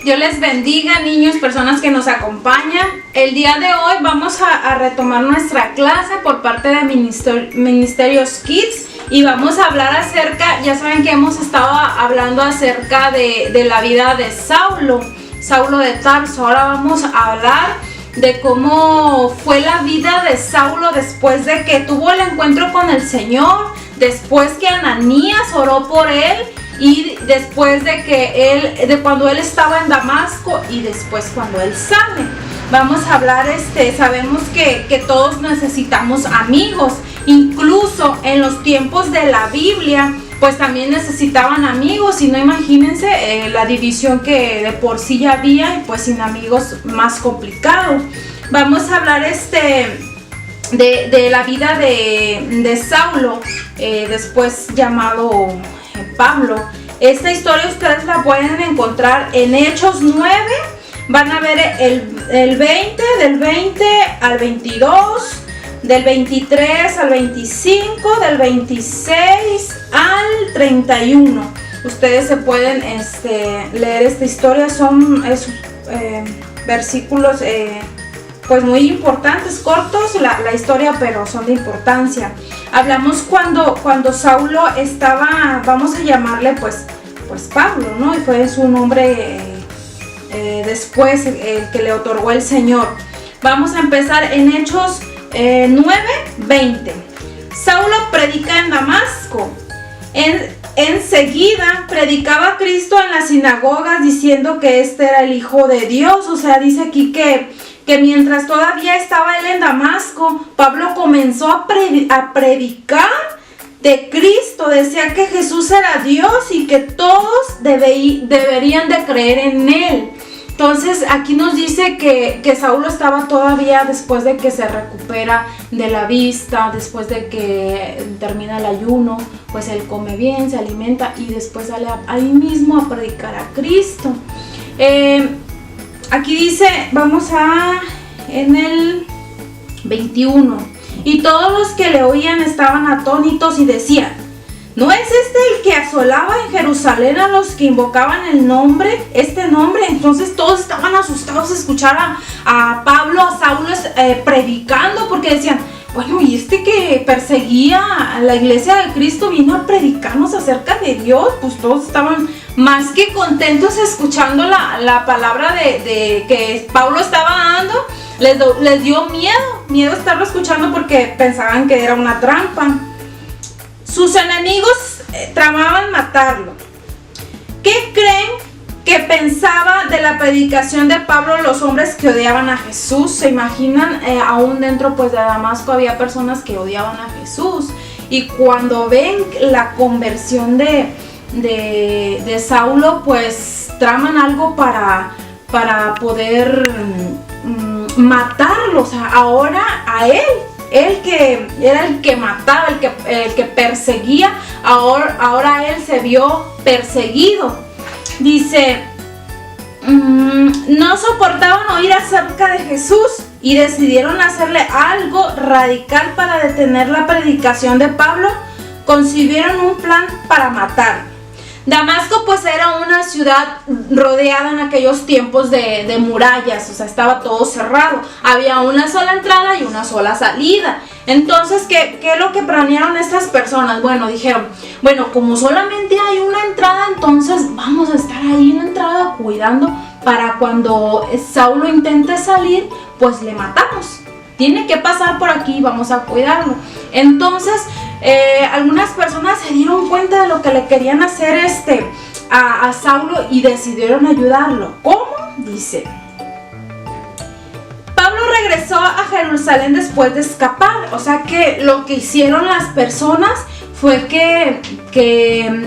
Dios les bendiga, niños, personas que nos acompañan. El día de hoy vamos a retomar nuestra clase por parte de Ministerios Kids y vamos a hablar acerca, ya saben que hemos estado hablando acerca de la vida de Saulo de Tarso. Ahora vamos a hablar de cómo fue la vida de Saulo después de que tuvo el encuentro con el Señor, después que Ananías oró por él y después de cuando él estaba en Damasco y después cuando él sale. Vamos a hablar, sabemos que todos necesitamos amigos, incluso en los tiempos de la Biblia, pues también necesitaban amigos, y no imagínense la división que de por sí ya había, y pues sin amigos más complicado. Vamos a hablar de la vida de Saulo, después llamado Pablo. Esta historia ustedes la pueden encontrar en Hechos 9, van a ver el 20, del 20 al 22, del 23 al 25, del 26 al 31. Ustedes se pueden leer esta historia, son versículos pues muy importantes, cortos la historia, pero son de importancia. Hablamos cuando Saulo estaba, vamos a llamarle pues Pablo, ¿no? Y fue su nombre después el que le otorgó el Señor. Vamos a empezar en Hechos 9:20. Saulo predica en Damasco. Enseguida predicaba a Cristo en las sinagogas diciendo que este era el Hijo de Dios. O sea, dice aquí que mientras todavía estaba él en Damasco, Pablo comenzó a predicar de Cristo. Decía que Jesús era Dios y que todos deberían de creer en él. Entonces aquí nos dice que Saulo estaba todavía, después de que se recupera de la vista, después de que termina el ayuno, pues él come bien, se alimenta y después sale ahí mismo a predicar a Cristo. Aquí dice, en el 21, y todos los que le oían estaban atónitos y decían: ¿no es este el que asolaba en Jerusalén a los que invocaban este nombre? Entonces todos estaban asustados de escuchar a Pablo, a Saulo predicando, porque decían: bueno, y que perseguía a la iglesia de Cristo vino a predicarnos acerca de Dios. Pues todos estaban más que contentos escuchando la palabra de que Pablo estaba dando. Les dio miedo estarlo escuchando porque pensaban que era una trampa. Sus enemigos tramaban matarlo. ¿Qué creen que pensaba de la predicación de Pablo los hombres que odiaban a Jesús? ¿Se imaginan? Aún dentro pues de Damasco había personas que odiaban a Jesús. Y cuando ven la conversión de Saulo, pues traman algo para poder matarlo. O sea, ahora a él que era el que mataba, el que perseguía, ahora él se vio perseguido. Dice, no soportaban oír acerca de Jesús y decidieron hacerle algo radical para detener la predicación de Pablo. Concibieron un plan para matarlo. Damasco pues era una ciudad rodeada en aquellos tiempos de murallas, o sea, estaba todo cerrado, había una sola entrada y una sola salida. Entonces, ¿qué es lo que planearon estas personas? Bueno, dijeron, como solamente hay una entrada, entonces vamos a estar ahí en la entrada cuidando para cuando Saulo intente salir, pues le matamos. Tiene que pasar por aquí y vamos a cuidarlo. Entonces, algunas personas se dieron cuenta de lo que le querían hacer a Saulo y decidieron ayudarlo. ¿Cómo? Dice, Pablo regresó a Jerusalén después de escapar. O sea que lo que hicieron las personas fue que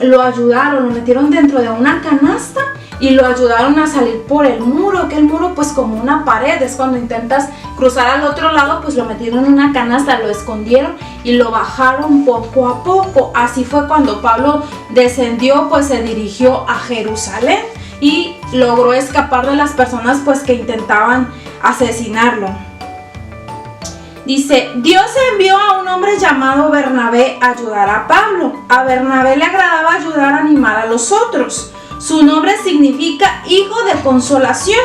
lo ayudaron, lo metieron dentro de una canasta y lo ayudaron a salir por el muro, que el muro pues como una pared, es cuando intentas cruzar al otro lado, pues lo metieron en una canasta, lo escondieron y lo bajaron poco a poco. Así fue cuando Pablo descendió, pues se dirigió a Jerusalén y logró escapar de las personas pues que intentaban asesinarlo. Dice, Dios envió a un hombre llamado Bernabé a ayudar a Pablo. A Bernabé le agradaba ayudar a animar a los otros. Su nombre significa hijo de consolación.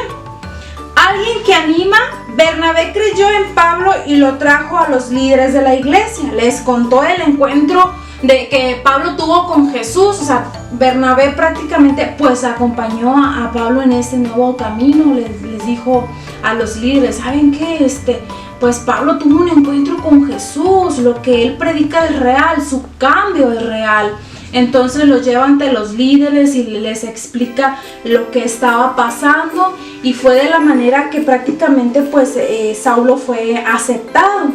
Alguien que anima. Bernabé creyó en Pablo y lo trajo a los líderes de la iglesia. Les contó el encuentro de que Pablo tuvo con Jesús. O sea, Bernabé prácticamente pues acompañó a Pablo en este nuevo camino. Les dijo a los líderes, ¿saben qué? Pues Pablo tuvo un encuentro con Jesús. Lo que él predica es real, su cambio es real. Entonces los lleva ante los líderes y les explica lo que estaba pasando, y fue de la manera que prácticamente pues Saulo fue aceptado.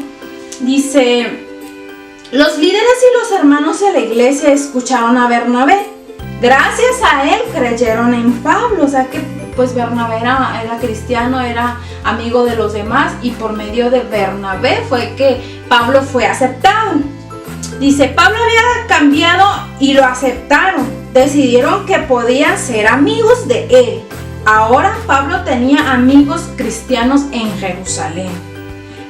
Dice, los líderes y los hermanos de la iglesia escucharon a Bernabé. Gracias a él creyeron en Pablo. O sea que pues Bernabé era cristiano, era amigo de los demás, y por medio de Bernabé fue que Pablo fue aceptado. Dice, Pablo había cambiado y lo aceptaron. Decidieron que podían ser amigos de él. Ahora Pablo tenía amigos cristianos en Jerusalén.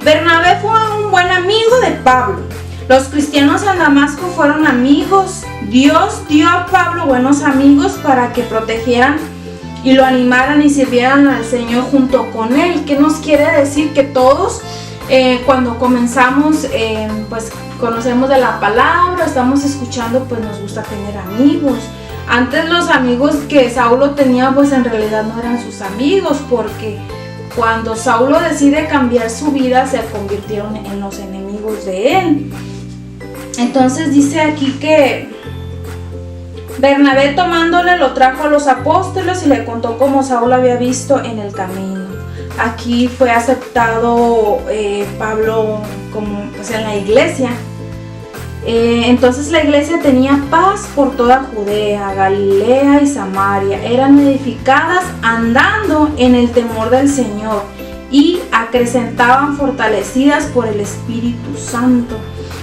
Bernabé fue un buen amigo de Pablo. Los cristianos en Damasco fueron amigos. Dios dio a Pablo buenos amigos para que protegieran y lo animaran y sirvieran al Señor junto con él. ¿Qué nos quiere decir? Que todos cuando comenzamos pues conocemos de la palabra, estamos escuchando, pues nos gusta tener amigos. Antes los amigos que Saulo tenía pues en realidad no eran sus amigos, porque cuando Saulo decide cambiar su vida se convirtieron en los enemigos de él. Entonces dice aquí que Bernabé tomándole lo trajo a los apóstoles y le contó cómo Saulo había visto en el camino. Aquí fue aceptado Pablo como pues en la iglesia. Entonces la iglesia tenía paz por toda Judea, Galilea y Samaria. Eran edificadas andando en el temor del Señor y acrecentaban fortalecidas por el Espíritu Santo.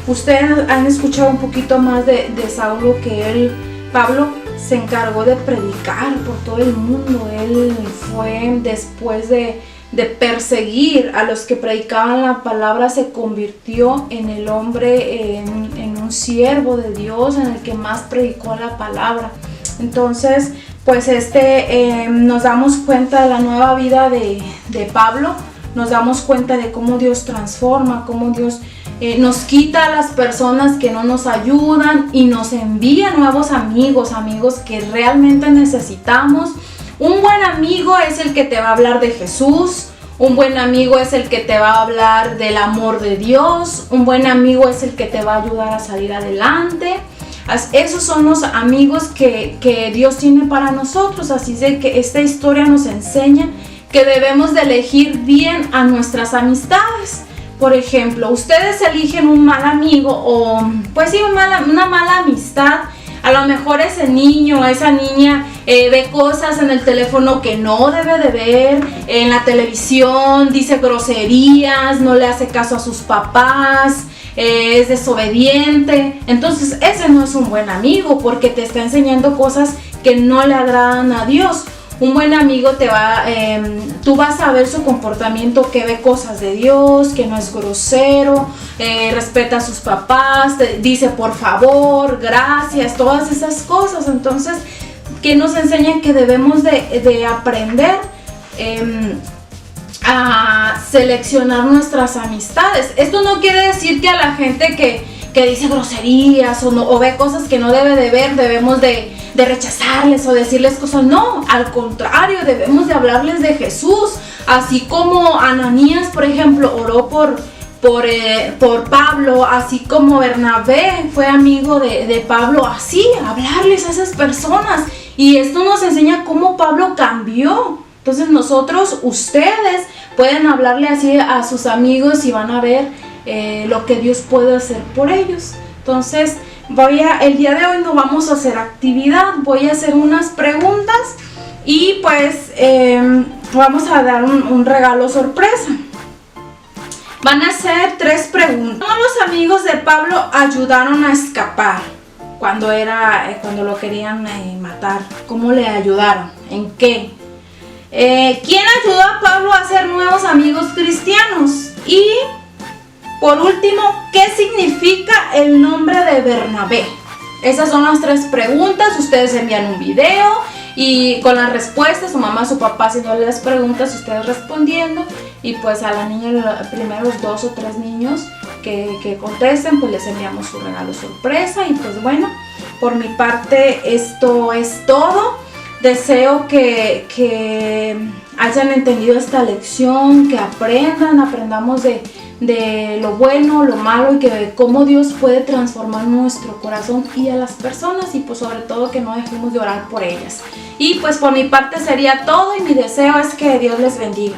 Ustedes han escuchado un poquito más de Saulo, que Pablo se encargó de predicar por todo el mundo. Él fue, después de perseguir a los que predicaban la palabra, se convirtió en el hombre, en un siervo de Dios, en el que más predicó la palabra. Entonces pues nos damos cuenta de la nueva vida de Pablo. Nos damos cuenta de cómo Dios transforma, cómo Dios nos quita a las personas que no nos ayudan y nos envía nuevos amigos que realmente necesitamos. Un buen amigo es el que te va a hablar de Jesús. Un buen amigo es el que te va a hablar del amor de Dios. Un buen amigo es el que te va a ayudar a salir adelante. Esos son los amigos que Dios tiene para nosotros. Así de que esta historia nos enseña que debemos de elegir bien a nuestras amistades. Por ejemplo, ustedes eligen un mal amigo o pues sí, una mala amistad. A lo mejor ese niño o esa niña ve cosas en el teléfono que no debe de ver, en la televisión, dice groserías, no le hace caso a sus papás, es desobediente. Entonces ese no es un buen amigo, porque te está enseñando cosas que no le agradan a Dios. Un buen amigo tú vas a ver su comportamiento, que ve cosas de Dios, que no es grosero, respeta a sus papás, te dice por favor, gracias, todas esas cosas. Entonces, que nos enseña que debemos de aprender a seleccionar nuestras amistades. Esto no quiere decir que a la gente que dice groserías o ve cosas que no debe de ver, debemos de rechazarles o decirles cosas. No, al contrario, debemos de hablarles de Jesús. Así como Ananías, por ejemplo, oró por Pablo, así como Bernabé fue amigo de Pablo, así hablarles a esas personas. Y esto nos enseña cómo Pablo cambió. Entonces ustedes pueden hablarle así a sus amigos y van a ver lo que Dios puede hacer por ellos. Entonces el día de hoy no vamos a hacer actividad, voy a hacer unas preguntas y pues vamos a dar un regalo sorpresa. Van a ser 3 preguntas. ¿Cómo los amigos de Pablo ayudaron a escapar cuando lo querían matar? ¿Cómo le ayudaron? ¿En qué? ¿Quién ayudó a Pablo a hacer nuevos amigos cristianos? Y por último, ¿qué significa el nombre de Bernabé? Esas son las 3 preguntas. Ustedes envían un video y con las respuestas, su mamá, su papá haciéndole las preguntas, ustedes respondiendo, y pues a la niña, primero los 2 o 3 niños que contesten, pues les enviamos su regalo sorpresa. Y pues bueno, por mi parte esto es todo. Deseo que hayan entendido esta lección, que aprendamos de lo bueno, lo malo, y que cómo Dios puede transformar nuestro corazón y a las personas, y pues sobre todo que no dejemos de orar por ellas. Y pues por mi parte sería todo, y mi deseo es que Dios les bendiga.